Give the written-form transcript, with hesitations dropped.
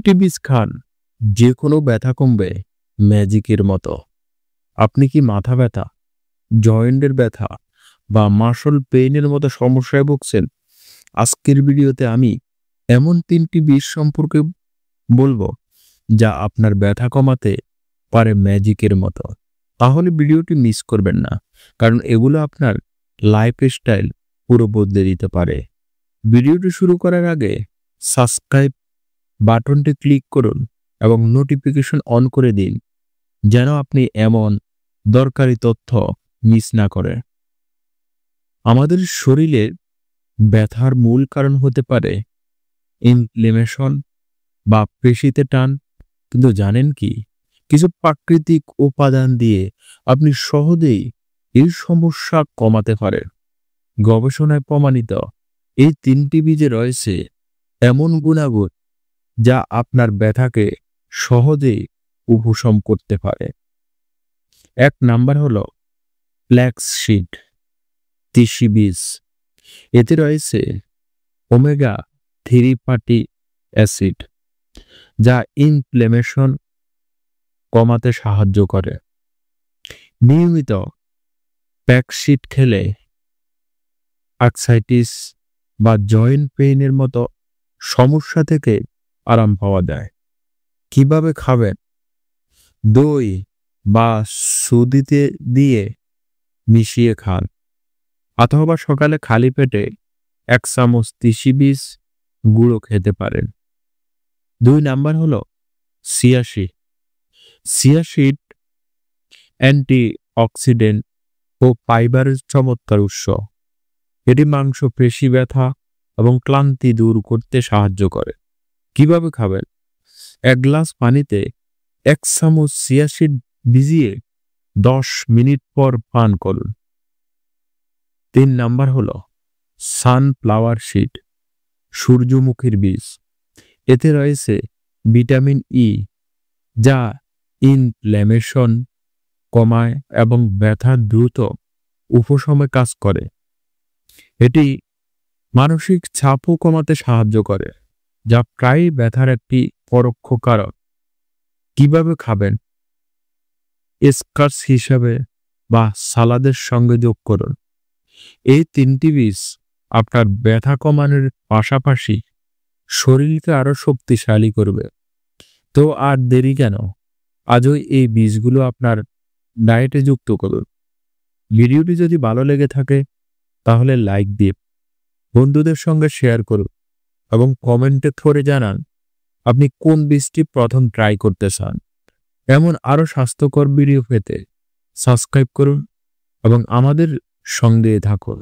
টিবিস খান, যে কোনো ব্যথা কমবে ম্যাজিকের মতো। আপনি কি মাথা ব্যথা, জয়েন্টের ব্যথা বা মাসল পেইনের মতো সমস্যায় ভুগছেন? আজকের ভিডিওতে আমি এমন 3টি বিষ সম্পর্কে বলবো যা আপনার ব্যথা কমাতে পারে ম্যাজিকের মতো। তাহলে ভিডিওটি মিস করবেন না, কারণ এগুলো আপনার লাইফস্টাইল পুরো বদলে দিতে পারে। ভিডিওটি শুরু করার আগে সাবস্ক্রাইব বাটনটি ক্লিক করুন এবং নোটিফিকেশন অন করে দিন, যেন আপনি এমন দরকারি তথ্য মিস না করেন। আমাদের শরীরের ব্যথার মূল কারণ হতে পারে ইনফ্লেমেশন বা পেশিতে টান। কিন্তু জানেন কি, কিছু প্রাকৃতিক উপাদান দিয়ে আপনি সহজেই এই সমস্যা কমাতে পারেন। গবেষণায় প্রমাণিত এই 3টি বীজে রয়েছে এমন গুণাগুণ যা আপনার ব্যথাকে সহজেই উপশম করতে পারে। 1 নাম্বার হলো ফ্ল্যাক্স সিড, তিসি বীজ। এতে রয়েছে ওমেগা 3 ফ্যাটি অ্যাসিড, যা ইনফ্লেমেশন কমাতে সাহায্য করে। নিয়মিত ফ্ল্যাক্সসিড খেলে আর্থ্রাইটিস বা জয়েন্ট পেইনের মতো সমস্যা থেকে আরাম পাওয়া যায়। কিভাবে খাবেন? দই বা সুদিতে দিয়ে মিশিয়ে খান, অথবা সকালে খালি পেটে 1 চামচ তিসি বীজ গুঁড়ো খেতে পারেন। 2 নাম্বার হলো chia seed. Chia seed antioxidant ও ফাইবারের চমৎকার উৎস। এটি মাংস পেশি ব্যথা এবং ক্লান্তি দূর করতে সাহায্য করে। কিভাবে খাবেন? 1 গ্লাস পানিতে 1 চামচ চিয়া সিড ভিজিয়ে 10 মিনিট পর পান করুন। 3 নাম্বার হলো সানফ্লাওয়ার সিড, সূর্যমুখীর বীজ। এতে রয়েছে ভিটামিন ই, যা ইনফ্ল্যামেশন কমায় এবং ব্যথা দ্রুত উপশমে কাজ করে। এটি মানসিক চাপও কমাতে সাহায্য করে, যা প্রায়ই ব্যথার একটি পরোক্ষ কারণ। কিভাবে খাবেন? স্কার্স হিসাবে বা সালাদের সঙ্গে যোগ করুন। এই 3টি বীজ আপনার ব্যথা কমানোর পাশাপাশি শরীরকে আরো শক্তিশালী করবে। তো আর দেরি কেন? আজই এই বীজগুলো আপনার ডায়েটে যুক্ত করুন। ভিডিওটি যদি ভালো লেগে থাকে তাহলে লাইক দিন, বন্ধুদের সঙ্গে শেয়ার করুন এবং কমেন্টে করে জানান আপনি কোন বীজটি প্রথম ট্রাই করতে চান। এমন আরো স্বাস্থ্যকর ভিডিও পেতে সাবস্ক্রাইব করুন এবং আমাদের সঙ্গে থাকুন।